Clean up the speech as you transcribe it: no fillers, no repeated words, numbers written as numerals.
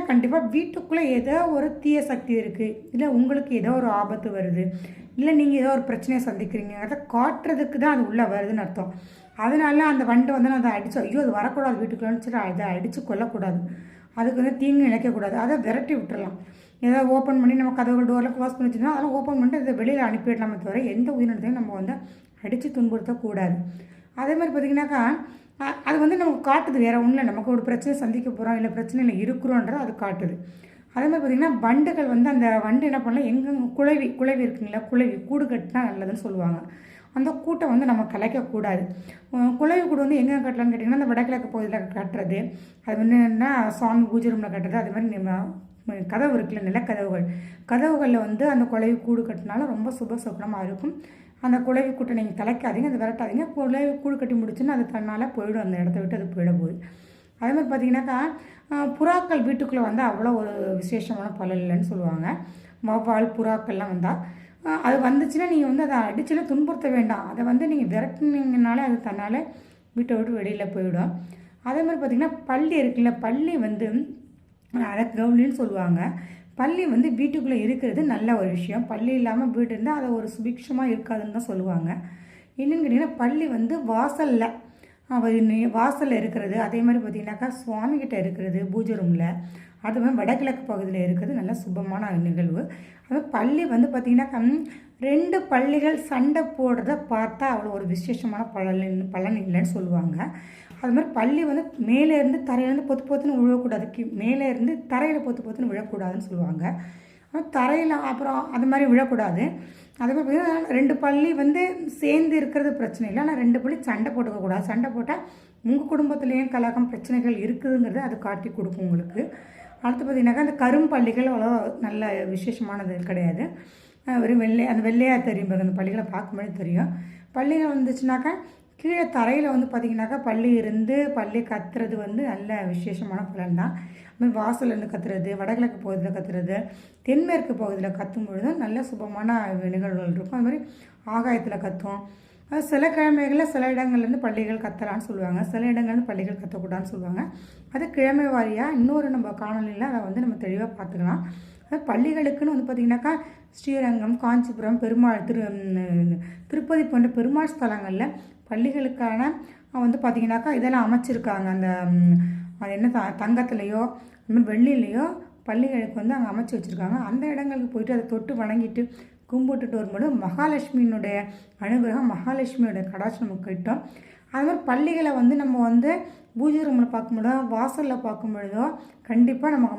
கண்டிப்பாக வீட்டுக்குள்ளே ஏதோ ஒரு தீய சக்தி இருக்குது, இல்லை உங்களுக்கு ஏதோ ஒரு ஆபத்து வருது, இல்லை நீங்கள் ஏதோ ஒரு பிரச்சனையை சந்திக்கிறீங்க, அதை காட்டுறதுக்கு தான் அது உள்ளே வருதுன்னு அர்த்தம். அதனால அந்த வண்டு வந்து அதை அடித்து, ஐயோ அது வரக்கூடாது வீட்டுக்குள்ளேன்னு சொல்லி அதை அடித்து கொல்லக்கூடாது, அதுக்கு வந்து தீங்கு இழைக்கக்கூடாது, அதை விரட்டி விட்டுறலாம். ஏதாவது ஓப்பன் பண்ணி நம்ம கதவு டோரில் க்ளோஸ் பண்ணி வச்சுருந்தோம், அதெல்லாம் ஓப்பன் பண்ணிட்டு அதை வெளியில் அனுப்பிடலாமே தவிர எந்த உயிரினத்தையும் நம்ம வந்து அடித்து துன்புறுத்தக்கூடாது. அதே மாதிரி பார்த்திங்கனாக்கா அது வந்து நமக்கு காட்டுது, வேறு ஒன்றும் இல்லை, நமக்கு ஒரு பிரச்சனை சந்திக்க போகிறோம் இல்லை பிரச்சனையில் இருக்கிறோன்றது அது காட்டுது. அதே மாதிரி பார்த்திங்கன்னா வண்டுகள் வந்து அந்த வண்டு என்ன பண்ணலாம், எங்கே குளவி இருக்குங்களா, குளவி கூடு கட்டினா நல்லதுன்னு சொல்லுவாங்க. அந்த கூட்டை வந்து நம்ம கலைக்கக்கூடாது. குளவி கூடு வந்து எங்கே கட்டலான்னு கேட்டிங்கன்னா அந்த வடகிழக்கு பகுதியில் கட்டுறது, அது வந்து என்ன சுவாமி பூஜை ரூமில் கட்டுறது, அது மாதிரி நம்ம கதவு இருக்குல்ல, கதவுகளில் வந்து அந்த குளவி கூடு கட்டினாலும் ரொம்ப சுபசகுனமாக இருக்கும். அந்த குளவி கூட்டை நீங்கள் கலைக்காதீங்க, அதை விரட்டாதீங்க. குளவி கூடு கட்டி முடிச்சுன்னு அது தன்னால் போயிடும், அந்த இடத்த விட்டு அது போயிட போகுது. அதே மாதிரி பார்த்திங்கனாக்கா புறாக்கள் வீட்டுக்குள்ளே வந்து அவ்வளோ ஒரு விசேஷமான பலன் இல்லைன்னு சொல்லுவாங்க. வௌவால் புறாக்கள்லாம் வந்தால் அது வந்துச்சுன்னா நீங்கள் வந்து அதை அடிச்சுலாம் துன்புறுத்த வேண்டாம், அதை வந்து நீங்கள் விரட்டினீங்கனாலே அது தன்னால் வீட்டை விட்டு வெளியில் போயிடும். அதே மாதிரி பார்த்திங்கன்னா பல்லி இருக்குல்ல, பல்லி வந்து அதை கவுளின்னு சொல்லுவாங்க. பல்லி வந்து வீட்டுக்குள்ளே இருக்கிறது நல்ல ஒரு விஷயம். பல்லி இல்லாமல் வீடு இருந்தால் அதை ஒரு சுபிக்ஷமாக இருக்காதுன்னு தான் சொல்லுவாங்க. என்னென்னு கேட்டிங்கன்னா பல்லி வந்து வாசலில் இருக்கிறது, அதே மாதிரி பார்த்திங்கனாக்கா சுவாமிகிட்ட இருக்கிறது பூஜை ரூமில், அது மாதிரி வடகிழக்கு பகுதியில் இருக்கிறது நல்ல சுபமான நிகழ்வு. அது பல்லி வந்து பார்த்திங்கனாக்கா 2 பல்லிகள் சண்டை போடுறத பார்த்தா அவ்வளோ ஒரு விசேஷமான பலன் இல்லைன்னு சொல்லுவாங்க. அது மாதிரி பல்லி வந்து மேலேருந்து தரையிலேருந்து பொத்துன்னு விழக்கூடாது, மேலேருந்து தரையில் பொத்துன்னு விழக்கூடாதுன்னு சொல்லுவாங்க. தரையில் அப்புறம் அது மாதிரி விழக்கூடாது. அதே மாதிரி பார்த்திங்கன்னா 2 பல்லி வந்து சேர்ந்து இருக்கிறது பிரச்சனை இல்லை, ஆனால் 2 பல்லி சண்டை போட்டுக்கக்கூடாது. சண்டை போட்டால் உங்கள் குடும்பத்துலேயும் கலகம் பிரச்சனைகள் இருக்குதுங்கிறது அது காட்டி கொடுக்கும் உங்களுக்கு. அடுத்து பார்த்திங்கனாக்கா அந்த கரும்பல்லிகள் அவ்வளோ நல்ல விசேஷமானது கிடையாது. வெறும் அந்த வெள்ளையாக தெரியும், அந்த பள்ளிகளை பார்க்கும்போது தெரியும். பள்ளிகள் வந்துச்சுனாக்கா கீழே தரையில் வந்து பார்த்திங்கனாக்கா பள்ளி கத்துறது வந்து நல்ல விசேஷமான பலன் தான். அதுமாதிரி வாசல்லேருந்து கத்துறது, வடகிழக்கு பகுதியில் கத்துறது, தென்மேற்கு பகுதியில் கத்தும் பொழுது நல்ல சுபமான நிகழ்வுகள் இருக்கும். அது மாதிரி ஆகாயத்தில் கத்தும். அது சில கிழமைகளில் சில இடங்கள்லேருந்து பள்ளிகள் கத்தலான்னு சொல்லுவாங்க, சில இடங்கள்லேருந்து பள்ளிகள் கத்தக்கூடாதுன்னு சொல்லுவாங்க. அது கிழமை வாரியாக இன்னொரு நம்ம காணொலியில் அதை வந்து நம்ம தெளிவாக பார்த்துக்கலாம். அது பள்ளிகளுக்குன்னு வந்து பார்த்திங்கனாக்கா ஸ்ரீரங்கம், காஞ்சிபுரம், பெருமாள் திருப்பதி போன்ற பெருமாள் ஸ்தலங்களில் பள்ளிகளுக்கான வந்து பார்த்திங்கனாக்கா இதெல்லாம் அமைச்சிருக்காங்க. அந்த அது என்ன தங்கத்துலேயோ அதுமாதிரி வெள்ளிலேயோ பள்ளிகளுக்கு வந்து அங்கே அமைச்சு வச்சுருக்காங்க. அந்த இடங்களுக்கு போயிட்டு அதை தொட்டு வணங்கிட்டு கும்பிட்டுட்டு வரும்போது மகாலட்சுமியினுடைய அனுகிரகம், மகாலட்சுமியோட கடாட்சம் நமக்கு கிட்டும். அது மாதிரி பள்ளிகளை வந்து நம்ம வந்து பூஜை ரூமில் பார்க்கும்போதோ வாசலில் பார்க்கும்பொழுதோ கண்டிப்பாக நமக்கு